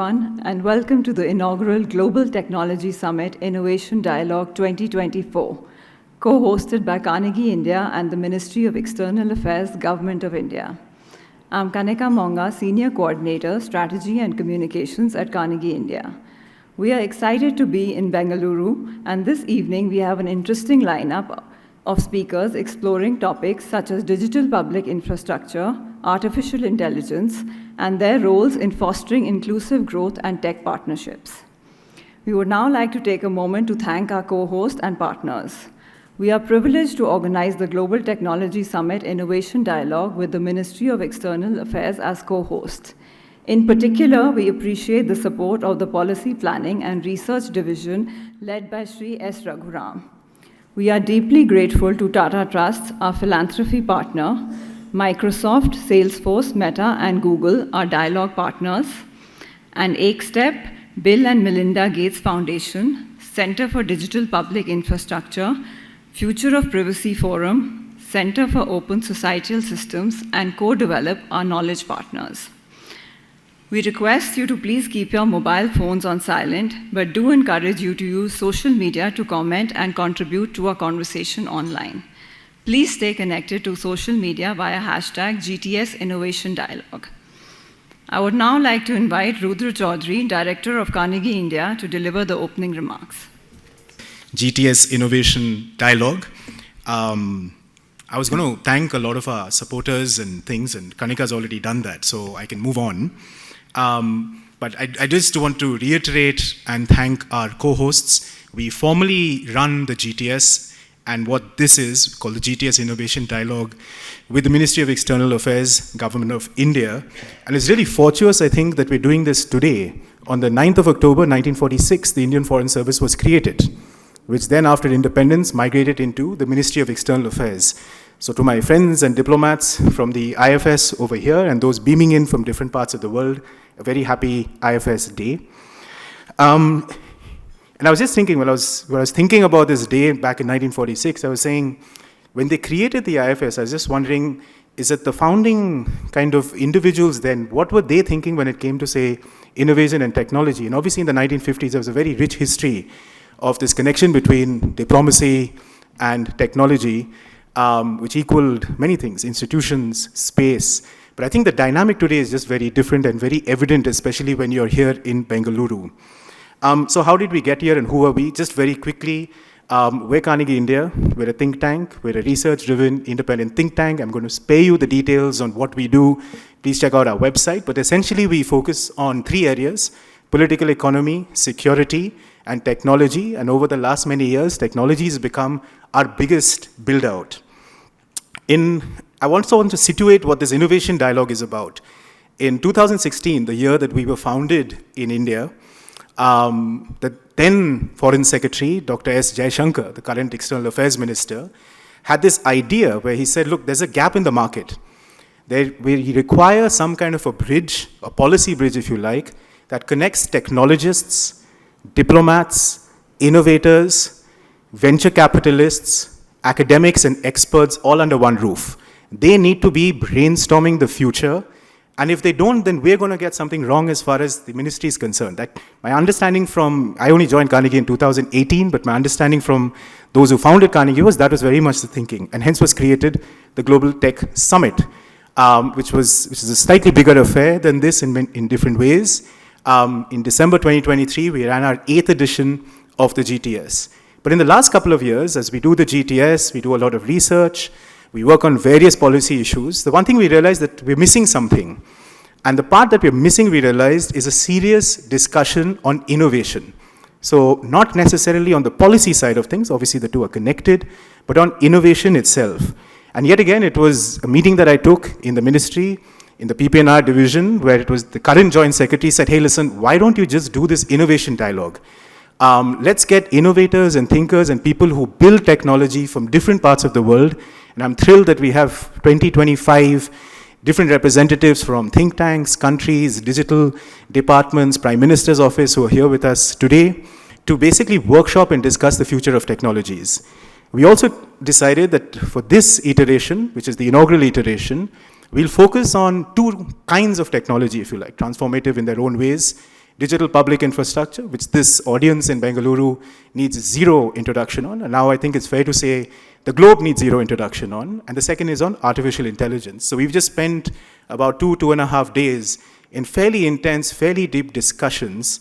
everyone, and welcome to the inaugural Global Technology Summit Innovation Dialogue 2024, co-hosted by Carnegie India and the Ministry of External Affairs, Government of India. I'm Kanika Monga, Senior Coordinator, Strategy and Communications at Carnegie India. We are excited to be in Bengaluru, and this evening we have an interesting lineup of speakers exploring topics such as digital public infrastructure, artificial intelligence, and their roles in fostering inclusive growth and tech partnerships. We would now like to take a moment to thank our co-hosts and partners. We are privileged to organize the Global Technology Summit Innovation Dialogue with the Ministry of External Affairs as co-host. In particular, we appreciate the support of the Policy Planning and Research Division led by Sri S. Raghuram. We are deeply grateful to Tata Trusts, our philanthropy partner, Microsoft, Salesforce, Meta, and Google, our dialogue partners, and AkeStep, Bill and Melinda Gates Foundation, Center for Digital Public Infrastructure, Future of Privacy Forum, Center for Open Societal Systems, and co-develop our knowledge partners. We request you to please keep your mobile phones on silent, but do encourage you to use social media to comment and contribute to our conversation online. Please stay connected to social media via hashtag GTS Innovation Dialogue. I would now like to invite Rudra Chaudhary, Director of Carnegie India, to deliver the opening remarks. GTS Innovation Dialogue. I was going to thank a lot of our supporters and things, and Kanika's already done that, so I can move on. But I just want to reiterate and thank our co-hosts. We formally run the GTS and what this is, called the GTS Innovation Dialogue, with the Ministry of External Affairs, Government of India. And it's really fortuitous, I think, that we're doing this today. On the 9th of October, 1946, the Indian Foreign Service was created, which then, after independence, migrated into the Ministry of External Affairs. So to my friends and diplomats from the IFS over here, and those beaming in from different parts of the world, a very happy IFS day. And I was just thinking, when I was thinking about this day back in 1946, I was saying, when they created the IFS, I was just wondering, is it the founding kind of individuals then, what were they thinking when it came to, say, innovation and technology? And obviously in the 1950s, there was a very rich history of this connection between diplomacy and technology, which equaled many things, institutions, space. But I think the dynamic today is just very different and very evident, especially when you're here in Bengaluru. So how did we get here and who are we? Just very quickly, we're Carnegie India. We're a think tank. We're a research-driven, independent think tank. I'm going to spare you the details on what we do. Please check out our website. But essentially, we focus on three areas: political economy, security, and technology. And over the last many years, technology has become our biggest build-out. I also want to situate what this innovation dialogue is about. In 2016, the year that we were founded in India, the then Foreign Secretary, Dr. S. Jaishankar, the current External Affairs Minister, had this idea where he said, look, there's a gap in the market. We require some kind of a bridge, a policy bridge if you like, that connects technologists, diplomats, innovators, venture capitalists, academics and experts all under one roof. They need to be brainstorming the future. And if they don't, then we're going to get something wrong as far as the ministry is concerned. My understanding I only joined Carnegie in 2018, but my understanding from those who founded Carnegie was that was very much the thinking. And hence was created the Global Tech Summit, which is a slightly bigger affair than this in different ways. In December 2023, we ran our 8th edition of the GTS. But in the last couple of years, as we do the GTS, we do a lot of research, we work on various policy issues. The one thing we realized that we're missing something. And the part that we're missing, we realized, is a serious discussion on innovation. So not necessarily on the policy side of things, obviously the two are connected, but on innovation itself. And yet again, it was a meeting that I took in the ministry, in the PPNR division, where it was the current joint secretary said, hey, listen, why don't you just do this innovation dialogue? Let's get innovators and thinkers and people who build technology from different parts of the world. And I'm thrilled that we have 25 different representatives from think tanks, countries, digital departments, Prime Minister's office who are here with us today to basically workshop and discuss the future of technologies. We also decided that for this iteration, which is the inaugural iteration, we'll focus on two kinds of technology, if you like, transformative in their own ways. digital public infrastructure, which this audience in Bengaluru needs zero introduction on. And now I think it's fair to say the globe needs zero introduction on. And the second is on artificial intelligence. So we've just spent about 2.5 days in fairly intense, fairly deep discussions.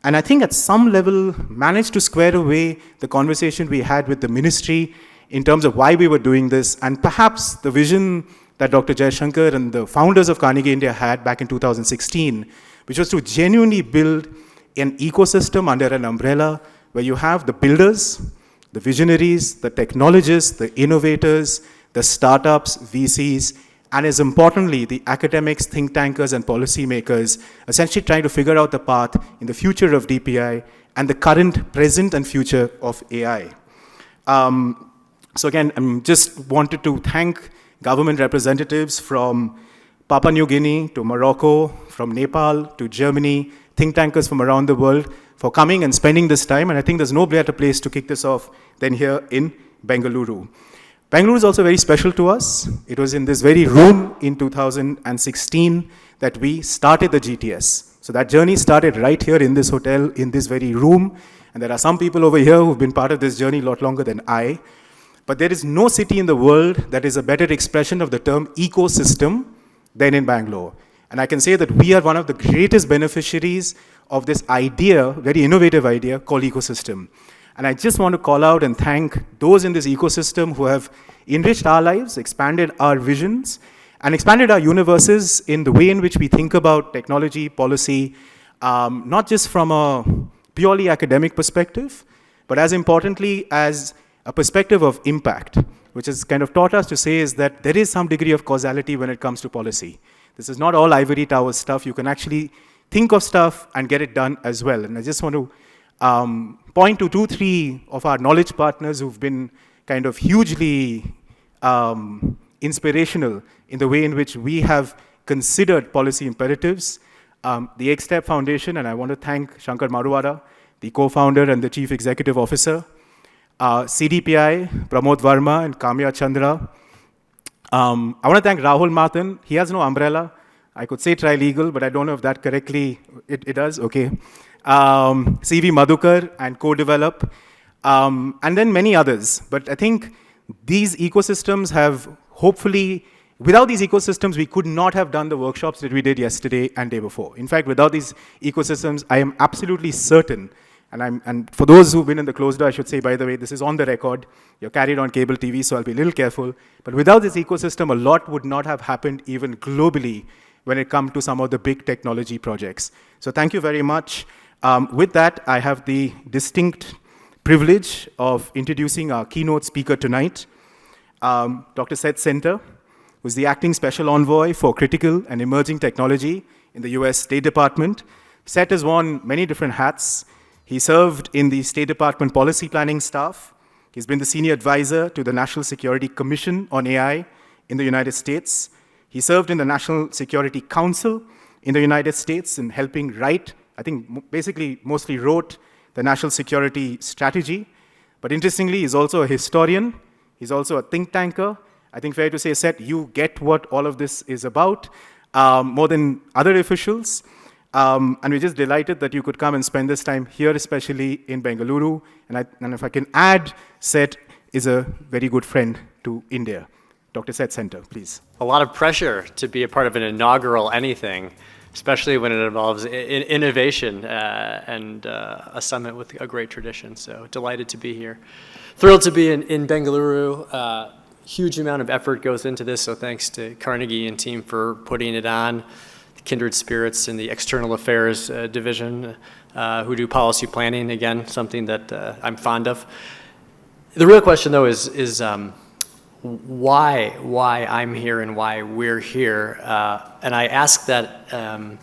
And I think at some level managed to square away the conversation we had with the ministry in terms of why we were doing this, and perhaps the vision that Dr. Jayashankar and the founders of Carnegie India had back in 2016, which was to genuinely build an ecosystem under an umbrella where you have the builders, the visionaries, the technologists, the innovators, the startups, VCs, and as importantly, the academics, think tankers, and policymakers essentially trying to figure out the path in the future of DPI and the current, present, and future of AI. So again, I just wanted to thank government representatives from Papua New Guinea to Morocco, from Nepal to Germany, think tankers from around the world for coming and spending this time. And I think there's no better place to kick this off than here in Bengaluru. Bengaluru is also very special to us. It was in this very room in 2016 that we started the GTS. So that journey started right here in this hotel, in this very room. And there are some people over here who've been part of this journey a lot longer than I. But there is no city in the world that is a better expression of the term ecosystem than in Bangalore. And I can say that we are one of the greatest beneficiaries of this idea, very innovative idea, called ecosystem. And I just want to call out and thank those in this ecosystem who have enriched our lives, expanded our visions, and expanded our universes in the way in which we think about technology, policy, not just from a purely academic perspective, but as importantly as a perspective of impact, which has kind of taught us to say is that there is some degree of causality when it comes to policy. This is not all ivory tower stuff. You can actually think of stuff and get it done as well. And I just want to point to 2-3 of our knowledge partners who've been kind of hugely inspirational in the way in which we have considered policy imperatives. The X-Step Foundation, and I want to thank Shankar Maruwada, the co-founder and the chief executive officer, CDPI, Pramod Verma and Kamya Chandra. I want to thank Rahul Mathan. He has no umbrella. I could say trilegal, but I don't know if that correctly, it does, okay. CV Madhukar and Co-Develop, and then many others. But I think these ecosystems have hopefully, without these ecosystems, we could not have done the workshops that we did yesterday and day before. In fact, without these ecosystems, I am absolutely certain, and for those who've been in the closed door, I should say, by the way, this is on the record. You're carried on cable TV, so I'll be a little careful. But without this ecosystem, a lot would not have happened even globally when it comes to some of the big technology projects. So thank you very much. With that, I have the distinct privilege of introducing our keynote speaker tonight, Dr. Seth Center, who's the acting special envoy for critical and emerging technology in the US State Department. Seth has worn many different hats. He served in the State Department policy planning staff. He's been the senior advisor to the National Security Commission on AI in the United States. He served in the National Security Council in the United States in helping write, I think basically mostly wrote the national security strategy. But interestingly, he's also a historian. He's also a think tanker. I think fair to say, Seth, you get what all of this is about, more than other officials. And we're just delighted that you could come and spend this time here, especially in Bengaluru. And if I can add, Seth is a very good friend to India. Dr. Seth Center, please. A lot of pressure to be a part of an inaugural anything, especially when it involves innovation and a summit with a great tradition. So delighted to be here. Thrilled to be in Bengaluru. Huge amount of effort goes into this, so thanks to Carnegie and team for putting it on. Kindred spirits in the External Affairs Division who do policy planning, again, something that I'm fond of. The real question, though, is why I'm here and why we're here. And I ask that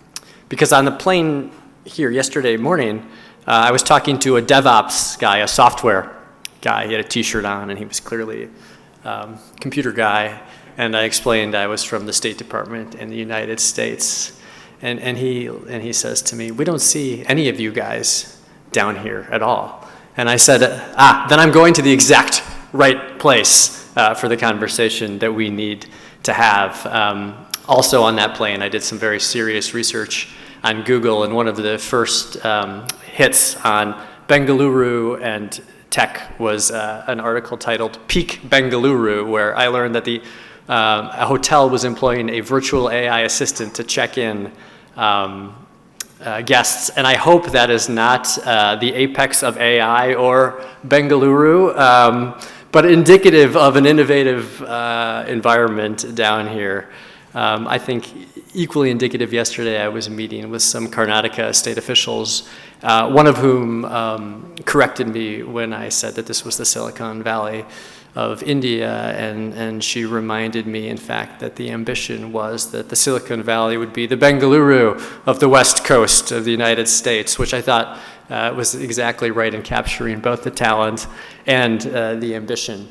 because on the plane here yesterday morning, I was talking to a DevOps guy, a software guy. He had a T-shirt on, and he was clearly a computer guy. And I explained I was from the State Department in the United States. And he says to me, we don't see any of you guys down here at all. And I said, then I'm going to the exact right place for the conversation that we need to have. Also on that plane, I did some very serious research on Google, and one of the first hits on Bengaluru and tech was an article titled Peak Bengaluru, where I learned that a hotel was employing a virtual AI assistant to check in guests, and I hope that is not the apex of AI or Bengaluru, but indicative of an innovative environment down here. I think equally indicative, yesterday I was meeting with some Karnataka state officials, one of whom corrected me when I said that this was the Silicon Valley of India, and she reminded me, in fact, that the ambition was that the Silicon Valley would be the Bengaluru of the West Coast of the United States, which I thought was exactly right in capturing both the talent and the ambition.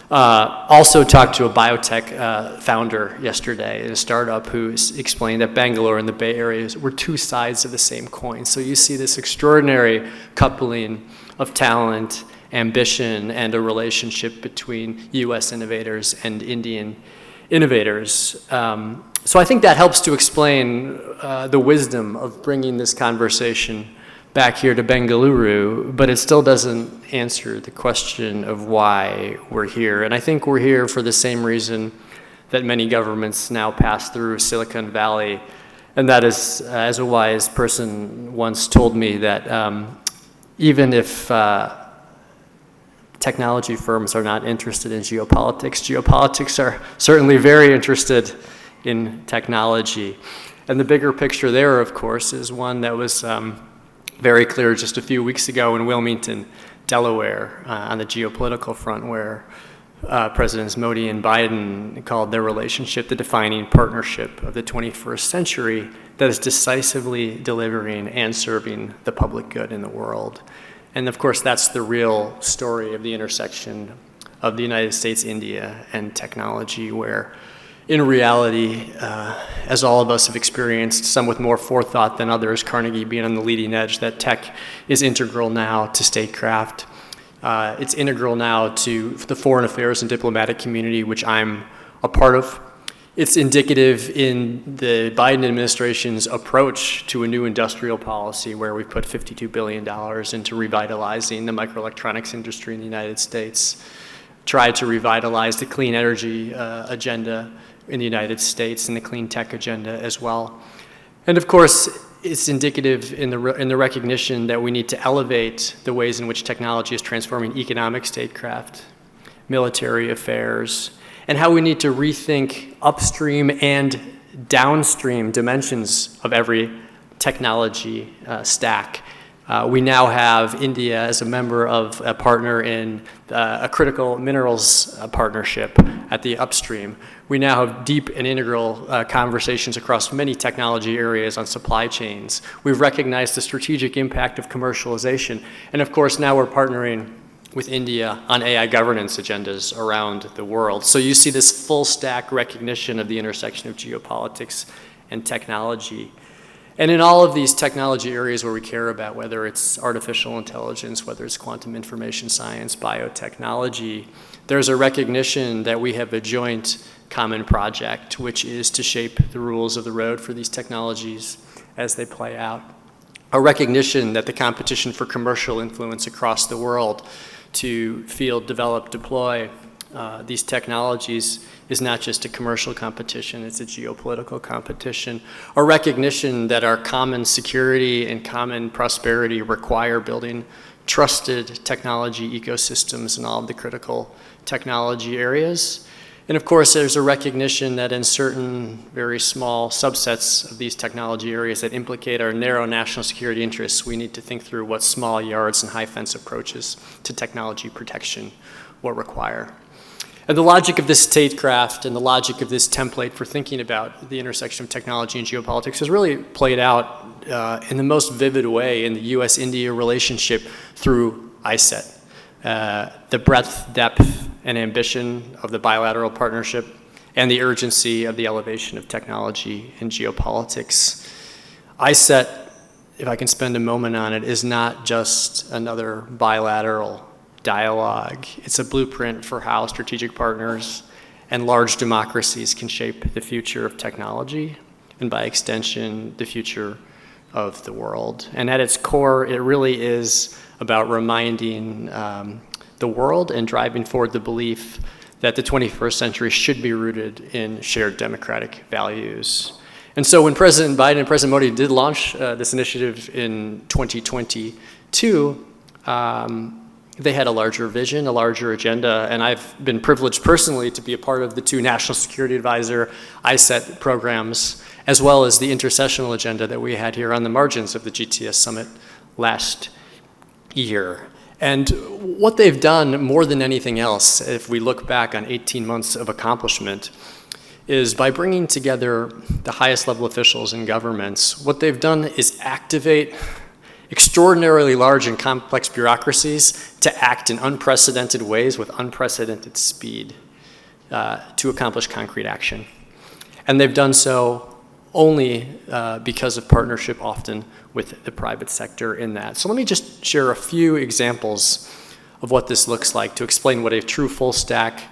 Also talked to a biotech founder yesterday at a startup who explained that Bangalore and the Bay Area were two sides of the same coin. So you see this extraordinary coupling of talent, ambition, and a relationship between US innovators and Indian innovators. So I think that helps to explain the wisdom of bringing this conversation back here to Bengaluru, but it still doesn't answer the question of why we're here. And I think we're here for the same reason that many governments now pass through Silicon Valley, and that is, as a wise person once told me, that even if technology firms are not interested in geopolitics, geopolitics are certainly very interested in technology. And the bigger picture there, of course, is one that was very clear just a few weeks ago in Wilmington, Delaware, on the geopolitical front, where Presidents Modi and Biden called their relationship the defining partnership of the 21st century that is decisively delivering and serving the public good in the world. And of course, that's the real story of the intersection of the United States, India, and technology, where in reality, as all of us have experienced, some with more forethought than others, Carnegie being on the leading edge, that tech is integral now to statecraft. It's integral now to the foreign affairs and diplomatic community, which I'm a part of. It's indicative in the Biden administration's approach to a new industrial policy, where we put $52 billion into revitalizing the microelectronics industry in the United States, tried to revitalize the clean energy agenda in the United States and the clean tech agenda as well. And of course, it's indicative in the recognition that we need to elevate the ways in which technology is transforming economic statecraft, military affairs, and how we need to rethink upstream and downstream dimensions of every technology stack. We now have India as a member of a partner in a critical minerals partnership at the upstream. We now have deep and integral conversations across many technology areas on supply chains. We've recognized the strategic impact of commercialization. And of course, now we're partnering with India on AI governance agendas around the world. So you see this full stack recognition of the intersection of geopolitics and technology. And in all of these technology areas where we care about, whether it's artificial intelligence, whether it's quantum information science, biotechnology, there's a recognition that we have a joint common project, which is to shape the rules of the road for these technologies as they play out. A recognition that the competition for commercial influence across the world to field, develop, deploy these technologies is not just a commercial competition, it's a geopolitical competition. A recognition that our common security and common prosperity require building trusted technology ecosystems in all of the critical technology areas. And of course, there's a recognition that in certain very small subsets of these technology areas that implicate our narrow national security interests, we need to think through what small yards and high fence approaches to technology protection will require. And the logic of this statecraft and the logic of this template for thinking about the intersection of technology and geopolitics has really played out in the most vivid way in the US-India relationship through ISET. The breadth, depth, and ambition of the bilateral partnership and the urgency of the elevation of technology and geopolitics. ISET, if I can spend a moment on it, is not just another bilateral dialogue. It's a blueprint for how strategic partners and large democracies can shape the future of technology, and by extension, the future of the world. And at its core, it really is about reminding the world and driving forward the belief that the 21st century should be rooted in shared democratic values. And so when President Biden and President Modi did launch this initiative in 2022, they had a larger vision, a larger agenda, and I've been privileged personally to be a part of the 2 National Security Advisor ISET programs, as well as the intersessional agenda that we had here on the margins of the GTS Summit last year. And what they've done more than anything else, if we look back on 18 months of accomplishment, is by bringing together the highest level officials in governments, what they've done is activate extraordinarily large and complex bureaucracies to act in unprecedented ways with unprecedented speed to accomplish concrete action. And they've done so only because of partnership often with the private sector in that. So let me just share a few examples of what this looks like to explain what a true full stack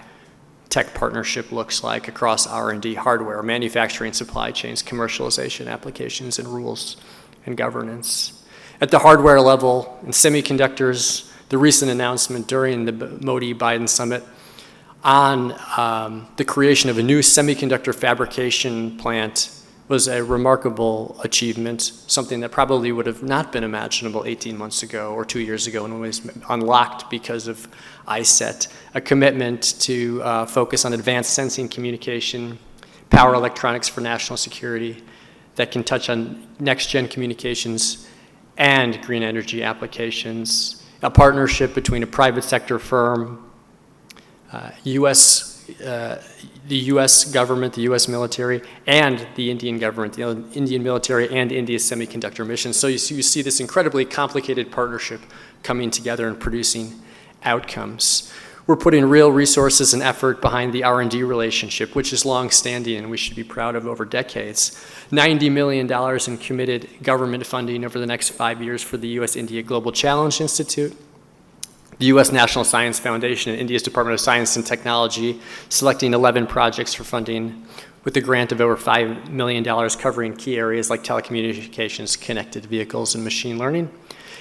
tech partnership looks like across R&D, hardware, manufacturing, supply chains, commercialization, applications, and rules and governance. At the hardware level, in semiconductors, the recent announcement during the Modi-Biden summit on the creation of a new semiconductor fabrication plant was a remarkable achievement, something that probably would have not been imaginable 18 months ago or 2 years ago, and it was unlocked because of ISET, a commitment to focus on advanced sensing communication, power electronics for national security that can touch on next-gen communications and green energy applications, a partnership between a private sector firm, the U.S. government, the U.S. military, and the Indian government, the Indian military, and India's semiconductor mission. So you see this incredibly complicated partnership coming together and producing outcomes. We're putting real resources and effort behind the R&D relationship, which is long-standing and we should be proud of over decades. $90 million in committed government funding over the next 5 years for the U.S.-India Global Challenge Institute, the U.S. National Science Foundation and India's Department of Science and Technology selecting 11 projects for funding with a grant of over $5 million covering key areas like telecommunications, connected vehicles, and machine learning.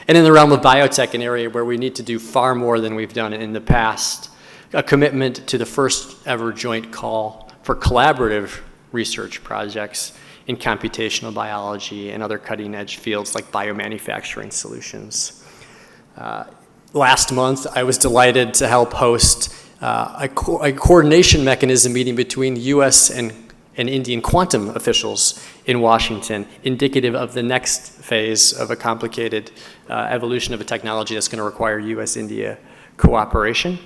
And in the realm of biotech, an area where we need to do far more than we've done in the past, a commitment to the first ever joint call for collaborative research projects in computational biology and other cutting edge fields like biomanufacturing solutions. Last month, I was delighted to help host a coordination mechanism meeting between U.S. and Indian quantum officials in Washington, indicative of the next phase of a complicated evolution of a technology that's going to require U.S.-India cooperation.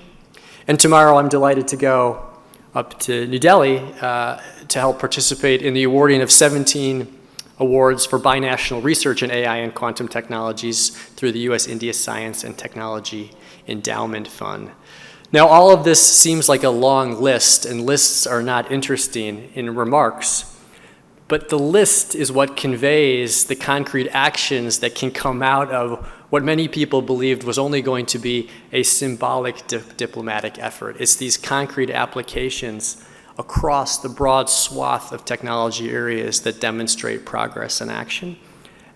And tomorrow, I'm delighted to go up to New Delhi to help participate in the awarding of 17 awards for binational research in AI and quantum technologies through the U.S.-India Science and Technology Endowment Fund. Now, all of this seems like a long list, and lists are not interesting in remarks, but the list is what conveys the concrete actions that can come out of what many people believed was only going to be a symbolic diplomatic effort. It's these concrete applications across the broad swath of technology areas that demonstrate progress and action.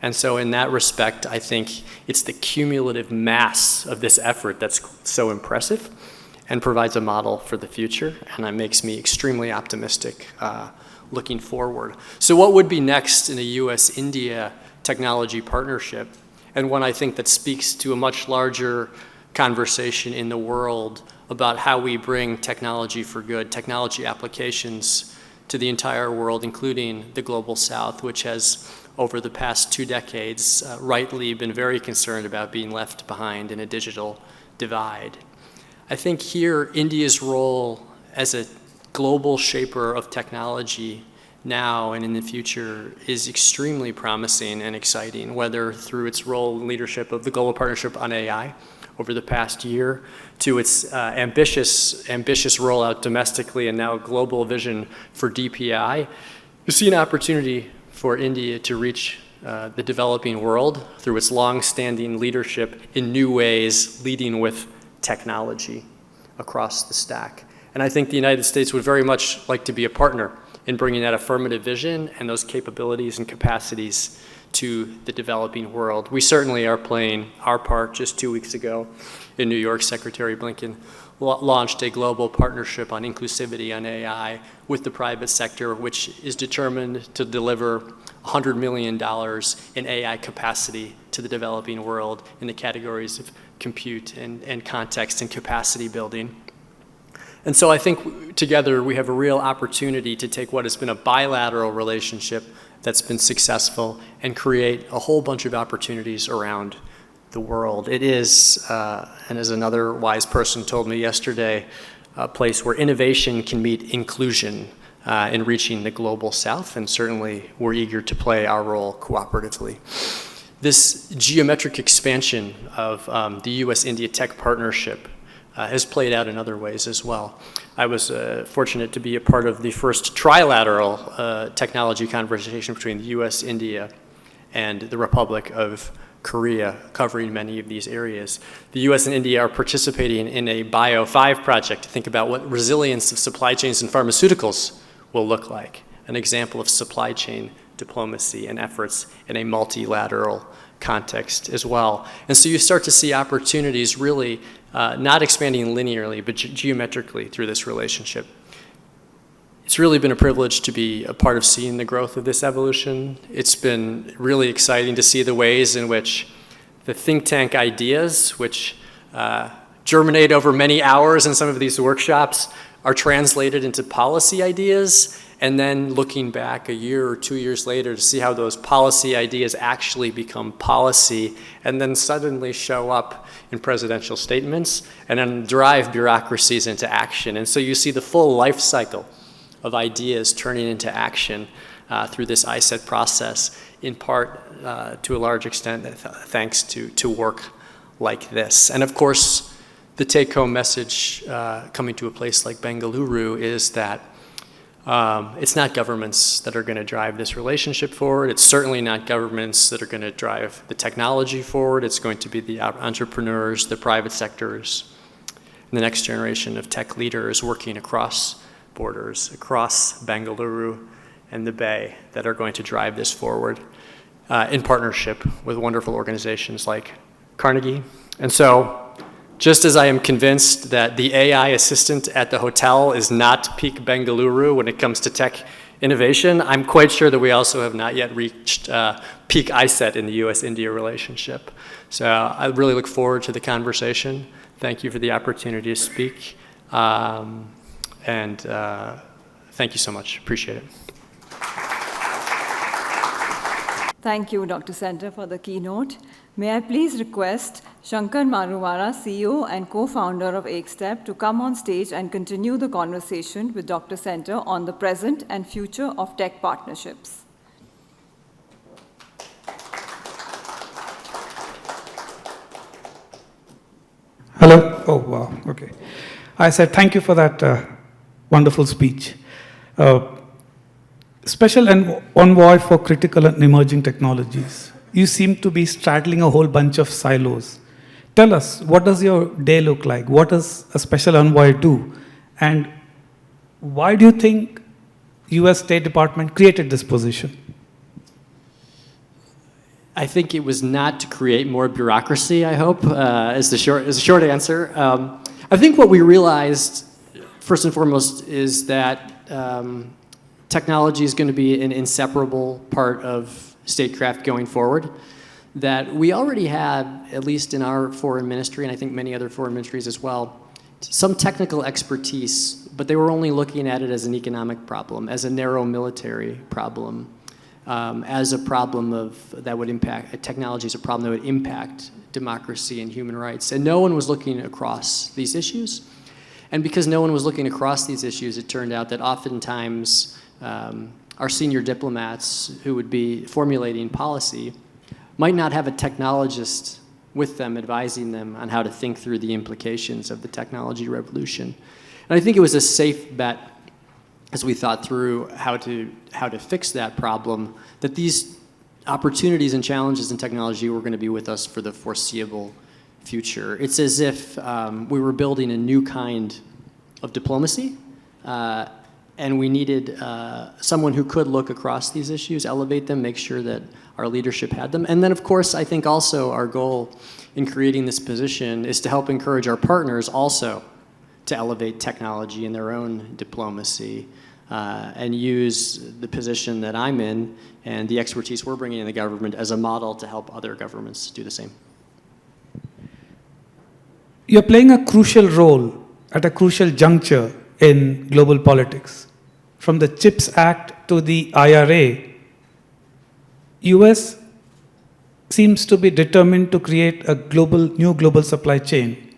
And so in that respect, I think it's the cumulative mass of this effort that's so impressive and provides a model for the future, and that makes me extremely optimistic looking forward. So what would be next in a US-India technology partnership, and one I think that speaks to a much larger conversation in the world about how we bring technology for good, technology applications to the entire world, including the global south, which has, over the past 2 decades, rightly been very concerned about being left behind in a digital divide. I think here, India's role as a global shaper of technology now and in the future is extremely promising and exciting, whether through its role in leadership of the Global Partnership on AI over the past year, to its ambitious rollout domestically and now global vision for DPI. You see an opportunity for India to reach the developing world through its long-standing leadership in new ways, leading with technology across the stack. And I think the United States would very much like to be a partner in bringing that affirmative vision and those capabilities and capacities to the developing world. We certainly are playing our part. Just 2 weeks ago in New York, Secretary Blinken launched a global partnership on inclusivity on AI with the private sector, which is determined to deliver $100 million in AI capacity to the developing world in the categories of compute and context and capacity building. And so I think together we have a real opportunity to take what has been a bilateral relationship that's been successful and create a whole bunch of opportunities around the world. It is, and as another wise person told me yesterday, a place where innovation can meet inclusion in reaching the global south, and certainly we're eager to play our role cooperatively. This geometric expansion of the US-India tech partnership has played out in other ways as well. I was fortunate to be a part of the first trilateral technology conversation between the US, India, and the Republic of Korea, covering many of these areas. The US and India are participating in a Bio5 project to think about what resilience of supply chains and pharmaceuticals will look like, an example of supply chain diplomacy and efforts in a multilateral context as well. And so you start to see opportunities really not expanding linearly, but geometrically through this relationship. It's really been a privilege to be a part of seeing the growth of this evolution. It's been really exciting to see the ways in which the think tank ideas, which germinate over many hours in some of these workshops, are translated into policy ideas, and then looking back a year or 2 years later to see how those policy ideas actually become policy and then suddenly show up in presidential statements and then drive bureaucracies into action. And so you see the full life cycle of ideas turning into action through this ISET process, in part to a large extent thanks to work like this. And of course, the take-home message coming to a place like Bengaluru is that it's not governments that are going to drive this relationship forward. It's certainly not governments that are going to drive the technology forward. It's going to be the entrepreneurs, the private sectors, and the next generation of tech leaders working across borders, across Bengaluru and the Bay, that are going to drive this forward in partnership with wonderful organizations like Carnegie. And so, just as I am convinced that the AI assistant at the hotel is not peak Bengaluru when it comes to tech innovation, I'm quite sure that we also have not yet reached peak ISET in the US-India relationship. So I really look forward to the conversation. Thank you for the opportunity to speak. And thank you so much. Appreciate it. Thank you, Dr. Center, for the keynote. May I please request Shankar Maruvara, CEO and co-founder of AkeStep, to come on stage and continue the conversation with Dr. Center on the present and future of tech partnerships. Hello? Oh, wow, okay. I said thank you for that wonderful speech. Special envoy for critical and emerging technologies. You seem to be straddling a whole bunch of silos. Tell us, what does your day look like? What does a special envoy do? And why do you think US State Department created this position? I think it was not to create more bureaucracy, I hope, is the short answer. I think what we realized, first and foremost, is that technology is going to be an inseparable part of statecraft going forward. That we already had, at least in our foreign ministry, and I think many other foreign ministries as well, some technical expertise, but they were only looking at it as an economic problem, as a narrow military problem, as a problem that would impact, technology is a problem that would impact democracy and human rights. And no one was looking across these issues. And because no one was looking across these issues, it turned out that oftentimes our senior diplomats who would be formulating policy might not have a technologist with them advising them on how to think through the implications of the technology revolution. And I think it was a safe bet, as we thought through how to fix that problem, that these opportunities and challenges in technology were going to be with us for the foreseeable future. It's as if we were building a new kind of diplomacy, and we needed someone who could look across these issues, elevate them, make sure that our leadership had them. And then, of course, I think also our goal in creating this position is to help encourage our partners also to elevate technology in their own diplomacy and use the position that I'm in and the expertise we're bringing in the government as a model to help other governments do the same. You're playing a crucial role at a crucial juncture in global politics. From the CHIPS Act to the IRA, US seems to be determined to create a new global supply chain,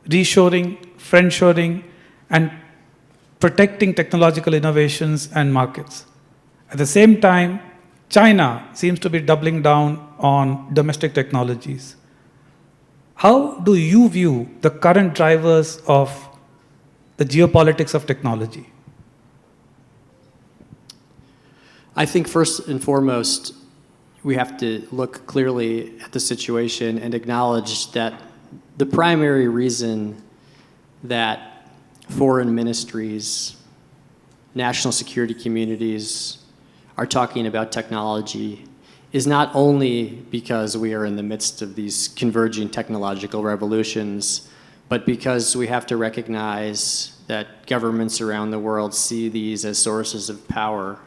reshoring, friendshoring, and protecting technological innovations and markets. At the same time, China seems to be doubling down on domestic technologies. How do you view the current drivers of the geopolitics of technology? I think first and foremost, we have to look clearly at the situation and acknowledge that the primary reason that foreign ministries, national security communities are talking about technology is not only because we are in the midst of these converging technological revolutions, but because we have to recognize that governments around the world see these as sources of power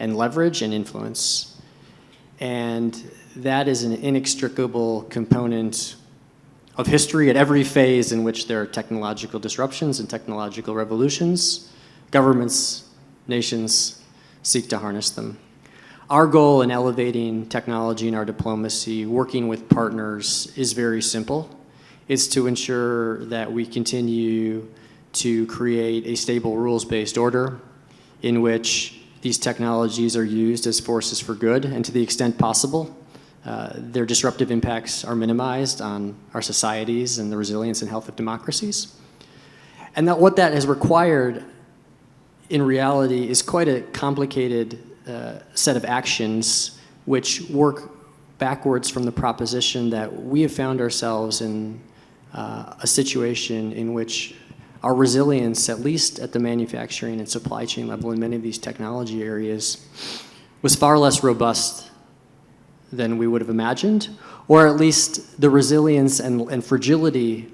and leverage and influence. And that is an inextricable component of history at every phase in which there are technological disruptions and technological revolutions. Governments, nations seek to harness them. Our goal in elevating technology in our diplomacy, working with partners, is very simple. It's to ensure that we continue to create a stable rules-based order in which these technologies are used as forces for good, and to the extent possible, their disruptive impacts are minimized on our societies and the resilience and health of democracies. And that what that has required in reality is quite a complicated set of actions which work backwards from the proposition that we have found ourselves in a situation in which our resilience, at least at the manufacturing and supply chain level in many of these technology areas, was far less robust than we would have imagined, or at least the resilience and fragility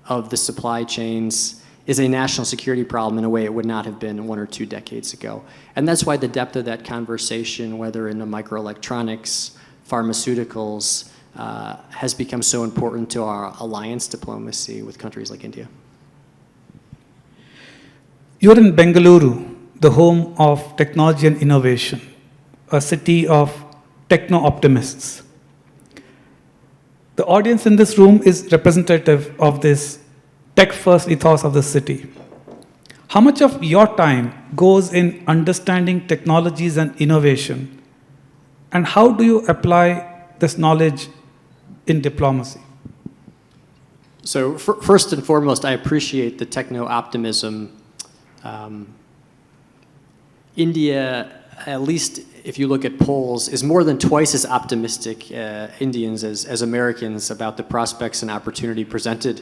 of the supply chains is a national security problem in a way it would not have been 1 or 2 decades ago. And that's why the depth of that conversation, whether in the microelectronics, pharmaceuticals, has become so important to our alliance diplomacy with countries like India. You're in Bengaluru, the home of technology and innovation, a city of techno-optimists. The audience in this room is representative of this tech-first ethos of the city. How much of your time goes in understanding technologies and innovation? And how do you apply this knowledge in diplomacy? So first and foremost, I appreciate the techno-optimism. India, at least if you look at polls, is more than twice as optimistic Indians as Americans about the prospects and opportunity presented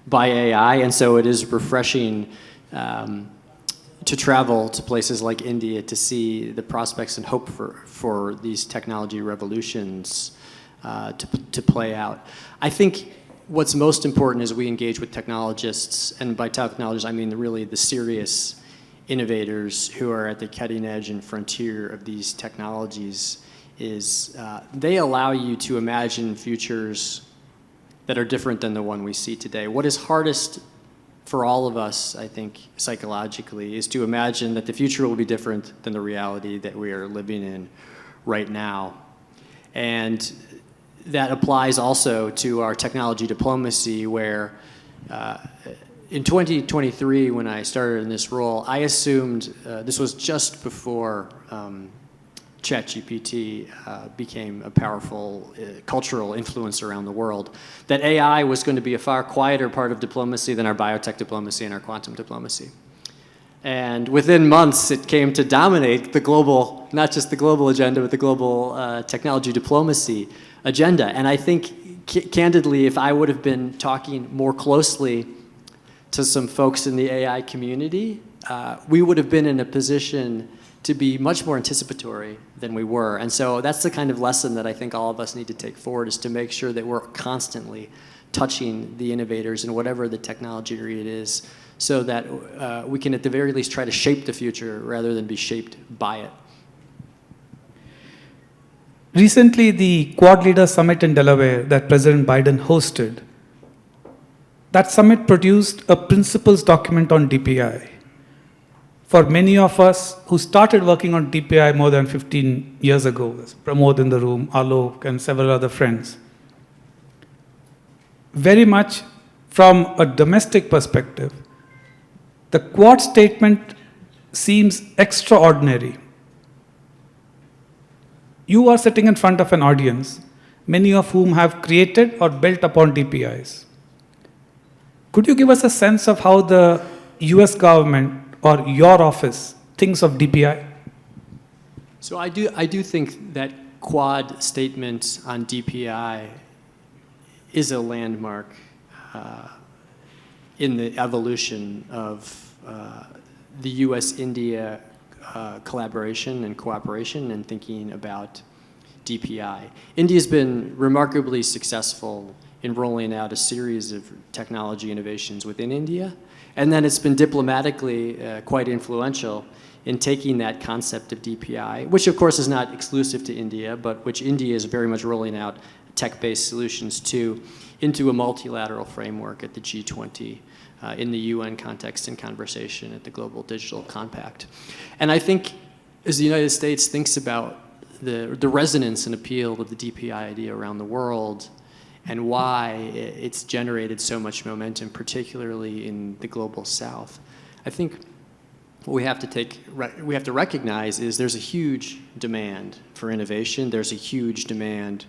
by AI, and so it is refreshing to travel to places like India to see the prospects and hope for these technology revolutions to play out. I think what's most important as we engage with technologists, and by technologists I mean really the serious innovators who are at the cutting edge and frontier of these technologies, is they allow you to imagine futures that are different than the one we see today. What is hardest for all of us, I think, psychologically, is to imagine that the future will be different than the reality that we are living in right now. And that applies also to our technology diplomacy, where in 2023, when I started in this role, I assumed, this was just before ChatGPT became a powerful cultural influence around the world, that AI was going to be a far quieter part of diplomacy than our biotech diplomacy and our quantum diplomacy. And within months, it came to dominate the global, not just the global agenda, but the global technology diplomacy agenda. And I think, candidly, if I would have been talking more closely to some folks in the AI community we would have been in a position to be much more anticipatory than we were. And so that's the kind of lesson that I think all of us need to take forward, is to make sure that we're constantly touching the innovators in whatever the technology area it is, so that we can at the very least try to shape the future rather than be shaped by it. Recently, the Quad Leaders Summit in Delaware that President Biden hosted, that summit produced a principles document on DPI. For many of us who started working on DPI more than 15 years ago, there's Pramod in the room, Alok, and several other friends, very much from a domestic perspective, the Quad statement seems extraordinary. You are sitting in front of an audience, many of whom have created or built upon DPIs. Could you give us a sense of how the US government or your office thinks of DPI? So I do think that Quad statement on DPI is a landmark in the evolution of the US-India collaboration and cooperation and thinking about DPI. India's been remarkably successful in rolling out a series of technology innovations within India, and then it's been diplomatically quite influential in taking that concept of DPI, which of course is not exclusive to India, but which India is very much rolling out tech-based solutions to, into a multilateral framework at the G20, in the UN context and conversation at the Global Digital Compact. And I think as the United States thinks about the resonance and appeal of the DPI idea around the world, and why it's generated so much momentum, particularly in the global South, I think what we have to recognize is there's a huge demand for innovation. There's a huge demand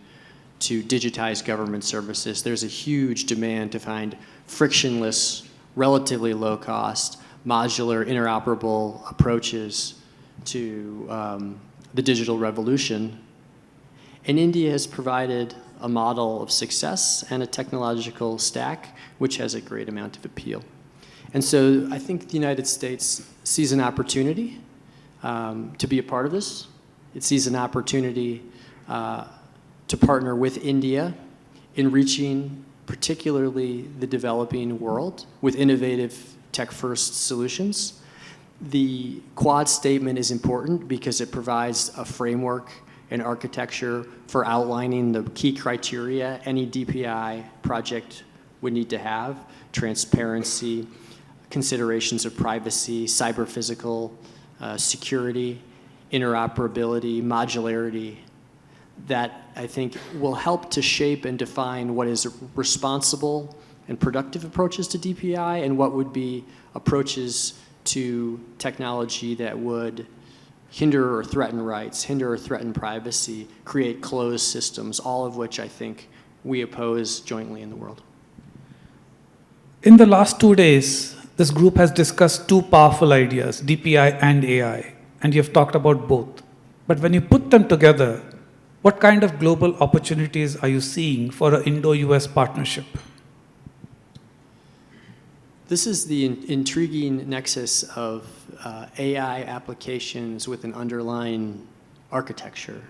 to digitize government services. There's a huge demand to find frictionless, relatively low cost, modular, interoperable approaches to the digital revolution. And India has provided a model of success and a technological stack which has a great amount of appeal. And so I think the United States sees an opportunity to be a part of this. It sees an opportunity to partner with India in reaching particularly the developing world with innovative tech-first solutions. The Quad statement is important because it provides a framework and architecture for outlining the key criteria any DPI project would need to have: transparency, considerations of privacy, cyber-physical security, interoperability, modularity, that I think will help to shape and define what is responsible and productive approaches to DPI and what would be approaches to technology that would hinder or threaten rights, hinder or threaten privacy, create closed systems, all of which I think we oppose jointly in the world. In the last 2 days, this group has discussed two powerful ideas, DPI and AI, and you've talked about both. But when you put them together, what kind of global opportunities are you seeing for an Indo-US partnership? This is the intriguing nexus of AI applications with an underlying architecture,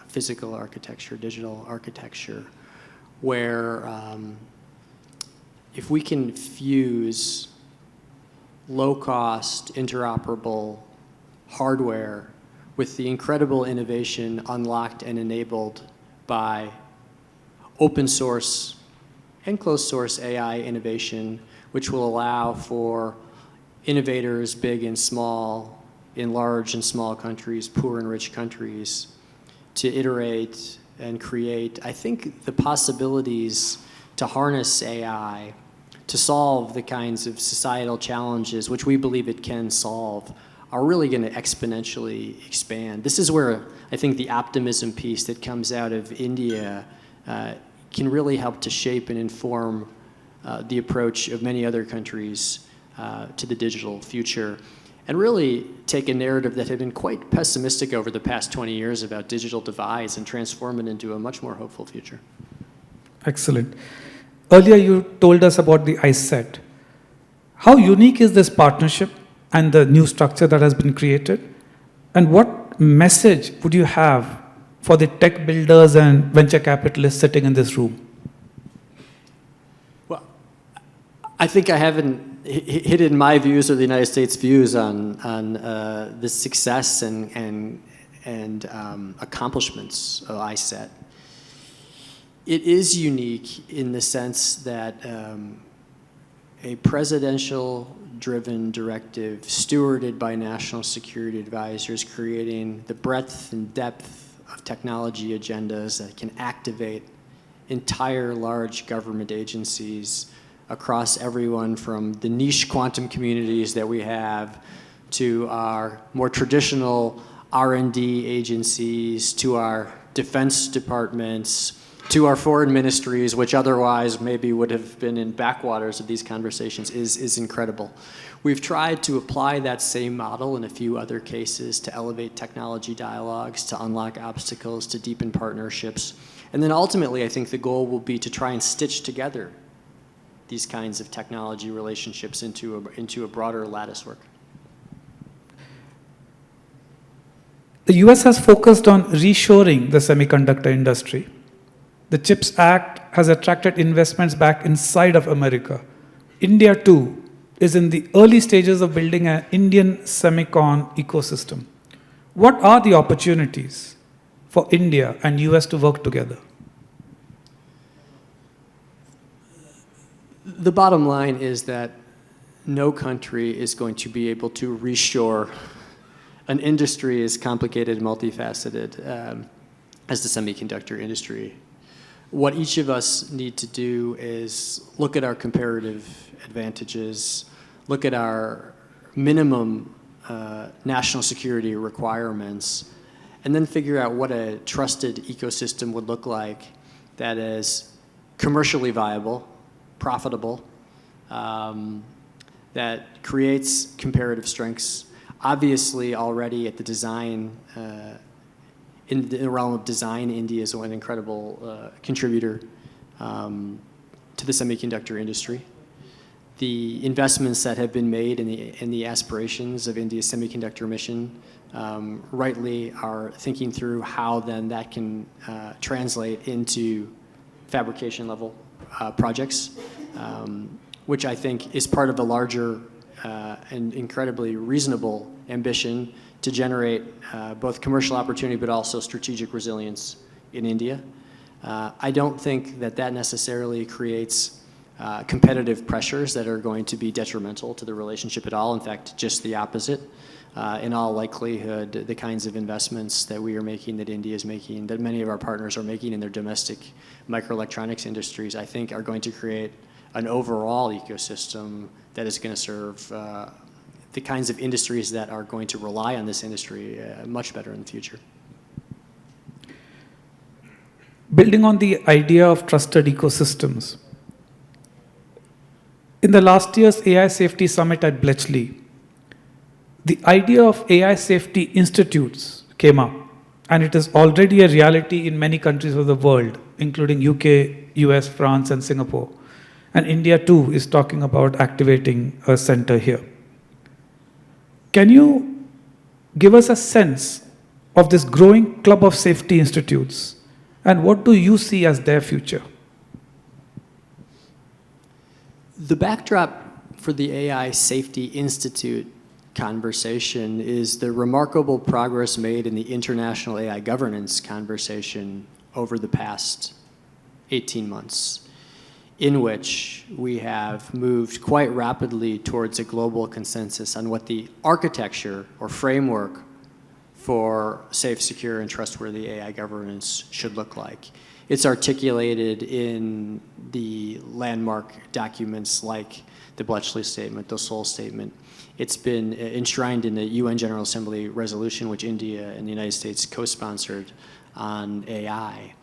physical architecture, digital architecture, where if we can fuse low-cost, interoperable hardware with the incredible innovation unlocked and enabled by open source and closed source AI innovation, which will allow for innovators, big and small, in large and small countries, poor and rich countries, to iterate and create. I think the possibilities to harness AI to solve the kinds of societal challenges which we believe it can solve are really going to exponentially expand. This is where I think the optimism piece that comes out of India can really help to shape and inform the approach of many other countries to the digital future, and really take a narrative that had been quite pessimistic over the past 20 years about digital divides and transform it into a much more hopeful future. Excellent. Earlier you told us about the ISET. How unique is this partnership, and the new structure that has been created? And what message would you have for the tech builders and venture capitalists sitting in this room? Well, I think I haven't hidden my views or the United States' views on the success and accomplishments of ISET. It is unique in the sense that a presidential-driven directive stewarded by national security advisors creating the breadth and depth of technology agendas that can activate entire large government agencies across everyone from the niche quantum communities that we have to our more traditional R&D agencies, to our defense departments, to our foreign ministries, which otherwise maybe would have been in backwaters of these conversations, is incredible. We've tried to apply that same model in a few other cases to elevate technology dialogues, to unlock obstacles, to deepen partnerships. And then ultimately, I think the goal will be to try and stitch together these kinds of technology relationships into a broader lattice work. The US has focused on reshoring the semiconductor industry. The CHIPS Act has attracted investments back inside of America. India, too, is in the early stages of building an Indian semicon ecosystem. What are the opportunities for India and US to work together? The bottom line is that no country is going to be able to reshore an industry as complicated and multifaceted as the semiconductor industry. What each of us need to do is look at our comparative advantages, look at our minimum national security requirements, and then figure out what a trusted ecosystem would look like that is commercially viable, profitable, that creates comparative strengths. Obviously, already at the design, in the realm of design, India is an incredible contributor to the semiconductor industry. The investments that have been made in the aspirations of India's semiconductor mission rightly are thinking through how then that can translate into fabrication level projects, which I think is part of the larger and incredibly reasonable ambition to generate both commercial opportunity but also strategic resilience in India. I don't think that that necessarily creates competitive pressures that are going to be detrimental to the relationship at all. In fact, just the opposite. In all likelihood, the kinds of investments that we are making, that India is making, that many of our partners are making in their domestic microelectronics industries, I think are going to create an overall ecosystem that is going to serve the kinds of industries that are going to rely on this industry much better in the future. Building on the idea of trusted ecosystems, in the last year's AI Safety Summit at Bletchley, the idea of AI safety institutes came up, and it is already a reality in many countries of the world, including UK, US, France, and Singapore. And India, too, is talking about activating a center here. Can you give us a sense of this growing club of safety institutes, and what do you see as their future? The backdrop for the AI Safety Institute conversation is the remarkable progress made in the international AI governance conversation over the past 18 months, in which we have moved quite rapidly towards a global consensus on what the architecture or framework for safe, secure, and trustworthy AI governance should look like. It's articulated in the landmark documents like the Bletchley Statement, the Seoul Statement. It's been enshrined in the UN General Assembly resolution, which India and the United States co-sponsored on AI.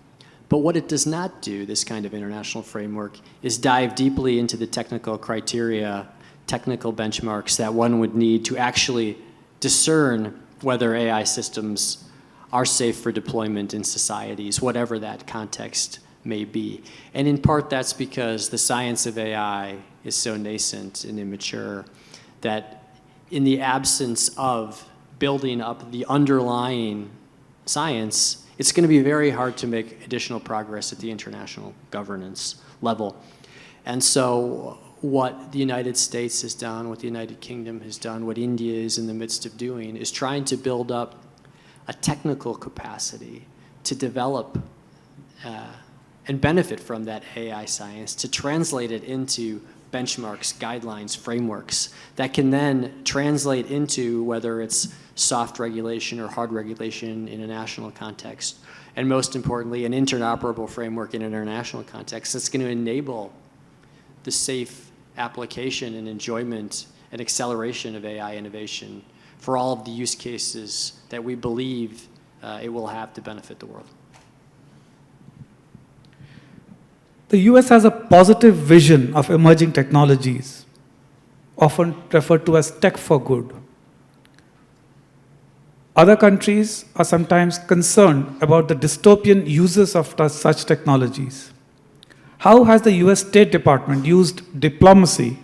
But what it does not do, this kind of international framework, is dive deeply into the technical criteria, technical benchmarks that one would need to actually discern whether AI systems are safe for deployment in societies, whatever that context may be. And in part, that's because the science of AI is so nascent and immature that in the absence of building up the underlying science, it's going to be very hard to make additional progress at the international governance level. And so what the United States has done, what the United Kingdom has done, what India is in the midst of doing is trying to build up a technical capacity to develop and benefit from that AI science, to translate it into benchmarks, guidelines, frameworks that can then translate into whether it's soft regulation or hard regulation in a national context, and most importantly, an interoperable framework in an international context that's going to enable the safe application and enjoyment and acceleration of AI innovation for all of the use cases that we believe it will have to benefit the world. The US has a positive vision of emerging technologies, often referred to as tech for good. Other countries are sometimes concerned about the dystopian uses of such technologies. How has the US State Department used diplomacy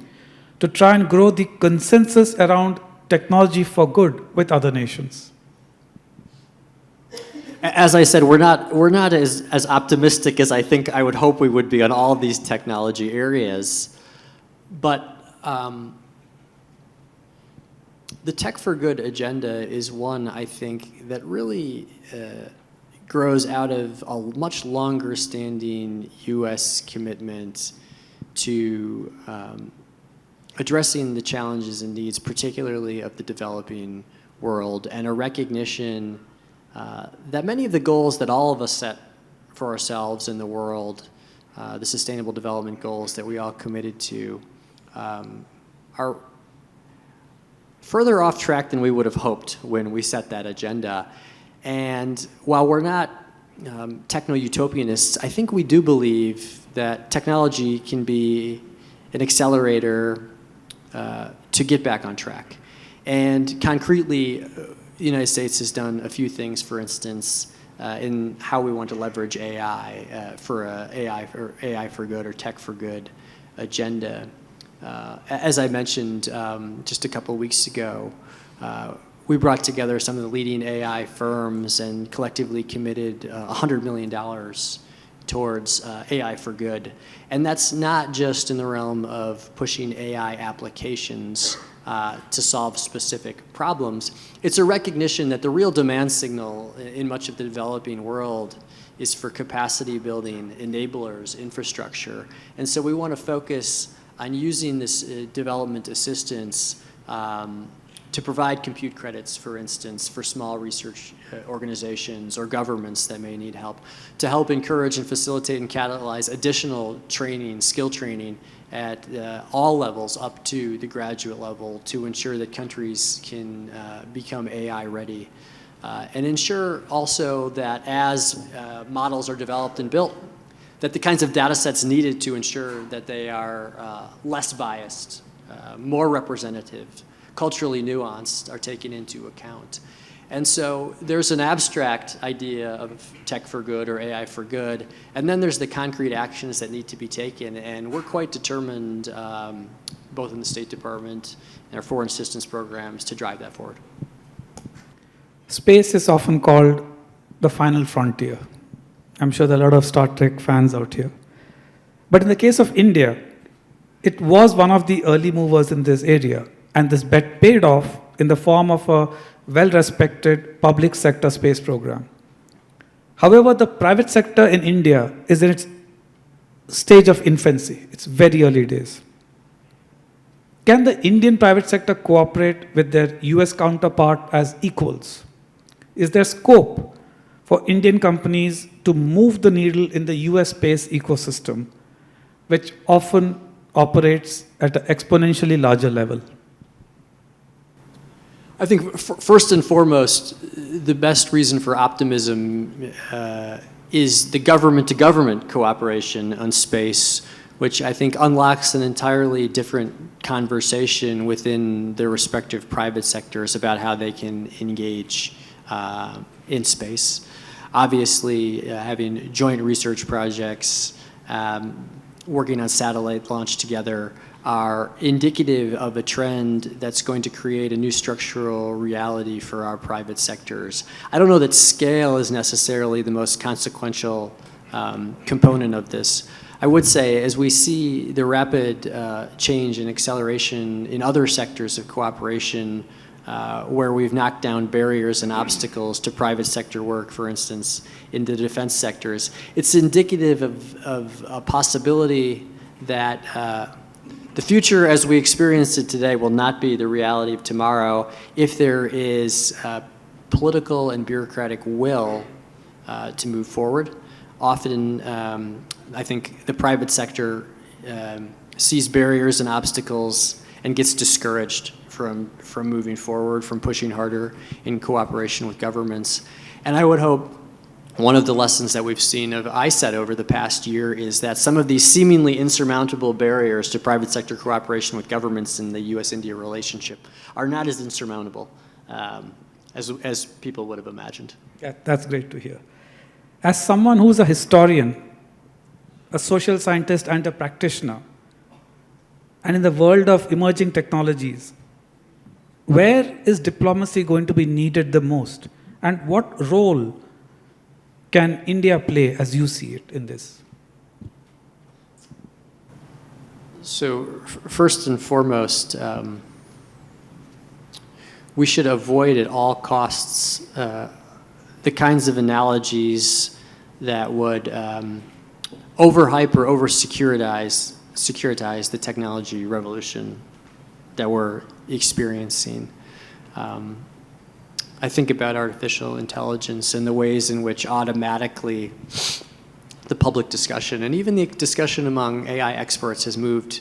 to try and grow the consensus around technology for good with other nations? As I said, we're not as optimistic as I think I would hope we would be on all of these technology areas. But the Tech for Good agenda is one, I think, that really grows out of a much longer standing US commitment to addressing the challenges and needs, particularly of the developing world, and a recognition that many of the goals that all of us set for ourselves in the world, the Sustainable Development Goals that we all committed to, are further off track than we would have hoped when we set that agenda. And while we're not techno-utopianists, I think we do believe that technology can be an accelerator to get back on track. And concretely, the United States has done a few things, for instance, in how we want to leverage AI for AI for good or tech for good agenda. As I mentioned just a couple of weeks ago, we brought together some of the leading AI firms and collectively committed $100 million towards AI for good. And that's not just in the realm of pushing AI applications to solve specific problems. It's a recognition that the real demand signal in much of the developing world is for capacity building, enablers, infrastructure. And so we want to focus on using this development assistance to provide compute credits, for instance, for small research organizations or governments that may need help, to help encourage and facilitate and catalyze additional training, skill training at all levels up to the graduate level to ensure that countries can become AI ready. And ensure also that as models are developed and built, that the kinds of data sets needed to ensure that they are less biased, more representative, culturally nuanced are taken into account. And so there's an abstract idea of tech for good or AI for good, and then there's the concrete actions that need to be taken, and we're quite determined, both in the State Department and our foreign assistance programs, to drive that forward. Space is often called the final frontier. I'm sure there are a lot of Star Trek fans out here. But in the case of India, it was one of the early movers in this area, and this bet paid off in the form of a well-respected public sector space program. However, the private sector in India is in its stage of infancy. It's very early days. Can the Indian private sector cooperate with their US counterpart as equals? Is there scope for Indian companies to move the needle in the US space ecosystem, which often operates at an exponentially larger level? I think first and foremost, the best reason for optimism is the government-to-government cooperation on space, which I think unlocks an entirely different conversation within their respective private sectors about how they can engage in space. Obviously, having joint research projects, working on satellite launch together are indicative of a trend that's going to create a new structural reality for our private sectors. I don't know that scale is necessarily the most consequential component of this. I would say, as we see the rapid change and acceleration in other sectors of cooperation, where we've knocked down barriers and obstacles to private sector work, for instance, in the defense sectors, it's indicative of a possibility that the future as we experience it today will not be the reality of tomorrow if there is political and bureaucratic will to move forward. Often, I think the private sector sees barriers and obstacles and gets discouraged from moving forward, from pushing harder in cooperation with governments. And I would hope one of the lessons that we've seen of ISET over the past year is that some of these seemingly insurmountable barriers to private sector cooperation with governments in the US-India relationship are not as insurmountable as people would have imagined. Yeah, that's great to hear. As someone who's a historian, a social scientist, and a practitioner, and in the world of emerging technologies, where is diplomacy going to be needed the most? And what role can India play as you see it in this? So first and foremost, we should avoid at all costs the kinds of analogies that would overhype or securitize the technology revolution that we're experiencing. I think about artificial intelligence and the ways in which automatically the public discussion and even the discussion among AI experts has moved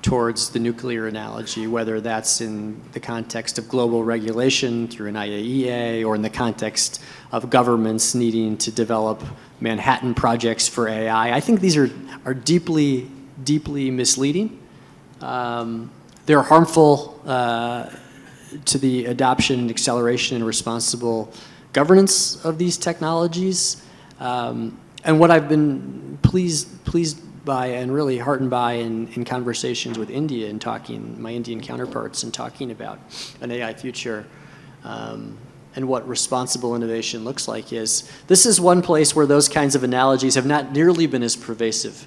towards the nuclear analogy, whether that's in the context of global regulation through an IAEA or in the context of governments needing to develop Manhattan projects for AI. I think these are deeply, deeply misleading. They're harmful to the adoption and acceleration and responsible governance of these technologies. And what I've been pleased by and really heartened by in conversations with India and talking, my Indian counterparts, and talking about an AI future and what responsible innovation looks like is, this is one place where those kinds of analogies have not nearly been as pervasive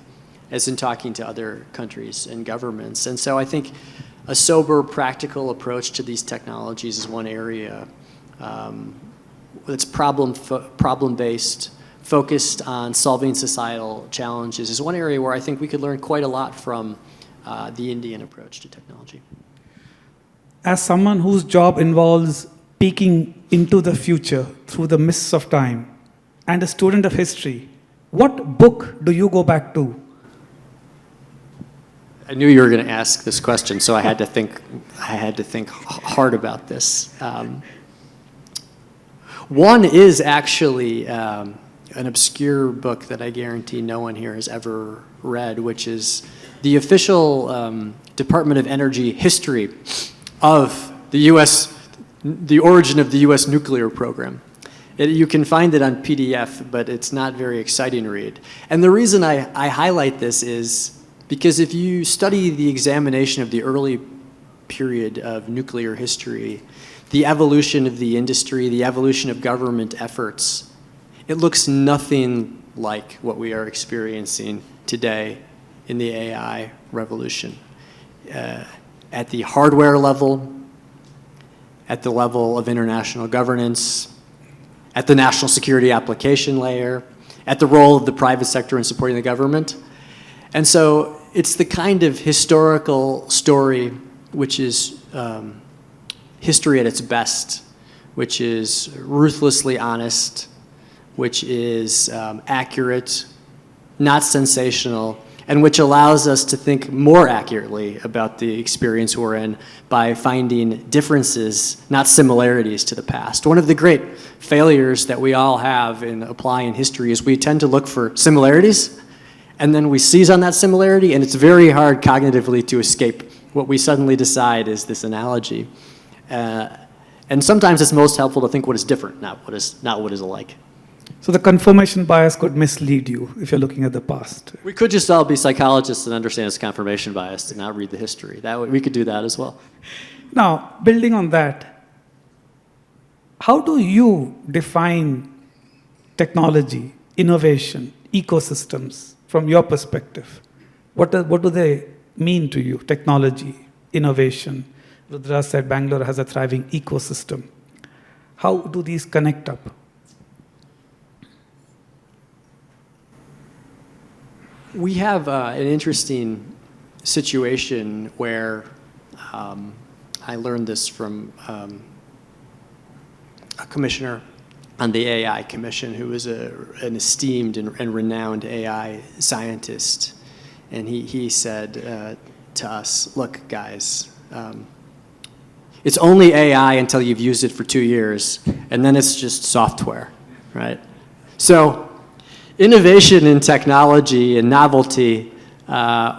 as in talking to other countries and governments. And so I think a sober, practical approach to these technologies is one area that's problem-based, focused on solving societal challenges, is one area where I think we could learn quite a lot from the Indian approach to technology. As someone whose job involves peeking into the future through the mists of time and a student of history, what book do you go back to? I knew you were going to ask this question, so I had to think hard about this. One is actually an obscure book that I guarantee no one here has ever read, which is the official Department of Energy history of the U.S., the origin of the U.S. nuclear program. You can find it on PDF, but it's not very exciting to read. And the reason I highlight this is because if you study the examination of the early period of nuclear history, the evolution of the industry, the evolution of government efforts, it looks nothing like what we are experiencing today in the AI revolution. At the hardware level, at the level of international governance, at the national security application layer, at the role of the private sector in supporting the government. And so it's the kind of historical story which is history at its best, which is ruthlessly honest, which is accurate, not sensational, and which allows us to think more accurately about the experience we're in by finding differences, not similarities to the past. One of the great failures that we all have in applying history is we tend to look for similarities, and then we seize on that similarity, and it's very hard cognitively to escape what we suddenly decide is this analogy. And sometimes it's most helpful to think what is different, not what is alike. So the confirmation bias could mislead you if you're looking at the past. We could just all be psychologists and understand it's confirmation bias and not read the history. We could do that as well. Now, building on that, how do you define technology, innovation, ecosystems from your perspective? What do they mean to you, technology, innovation? Rudra said Bangalore has a thriving ecosystem. How do these connect up? We have an interesting situation where I learned this from a commissioner on the AI Commission who was an esteemed and renowned AI scientist. And he said to us, look, guys, it's only AI until you've used it for 2 years, and then it's just software, right? So innovation in technology and novelty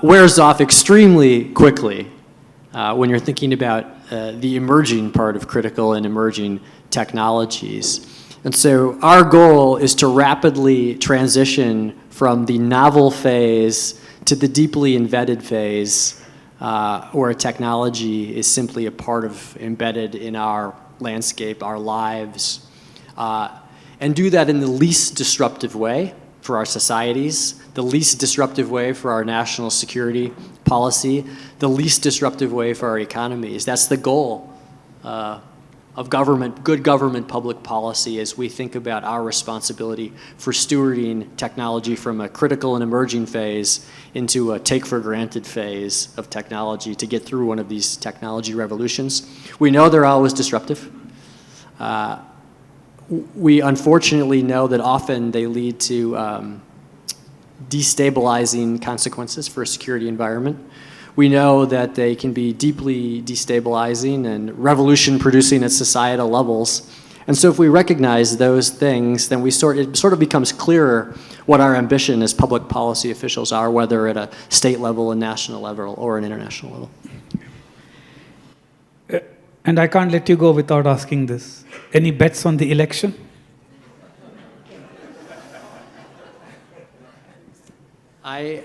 wears off extremely quickly when you're thinking about the emerging part of critical and emerging technologies. And so our goal is to rapidly transition from the novel phase to the deeply embedded phase, where technology is simply a part of embedded in our landscape, our lives, and do that in the least disruptive way for our societies, the least disruptive way for our national security policy, the least disruptive way for our economies. That's the goal of government, good government public policy, as we think about our responsibility for stewarding technology from a critical and emerging phase into a take-for-granted phase of technology to get through one of these technology revolutions. We know they're always disruptive. We unfortunately know that often they lead to destabilizing consequences for a security environment. We know that they can be deeply destabilizing and revolution-producing at societal levels. And so if we recognize those things, then it sort of becomes clearer what our ambition as public policy officials are, whether at a state level, a national level, or an international level. And I can't let you go without asking this. Any bets on the election? I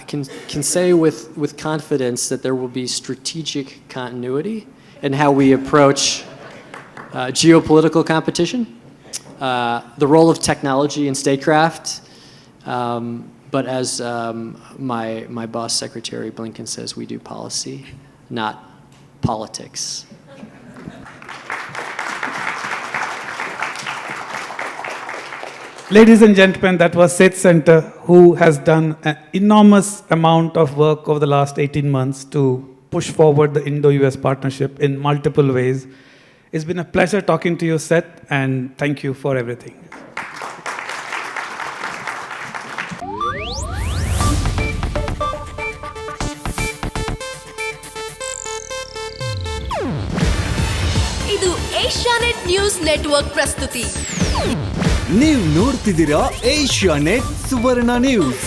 can say with confidence that there will be strategic continuity in how we approach geopolitical competition, the role of technology in statecraft, but as my boss, Secretary Blinken, says, we do policy, not politics. Ladies and gentlemen, that was ISET Center, who has done an enormous amount of work over the last 18 months to push forward the Indo-US partnership in multiple ways. It's been a pleasure talking to you, Seth, and thank you for everything. ಇದು Asianet news network ಪ್ರಸ್ತುತಿ. ನೀವು ನೋಡ್ತಿದ್ದೀರಾ Asianet ಸುವರ್ಣ news.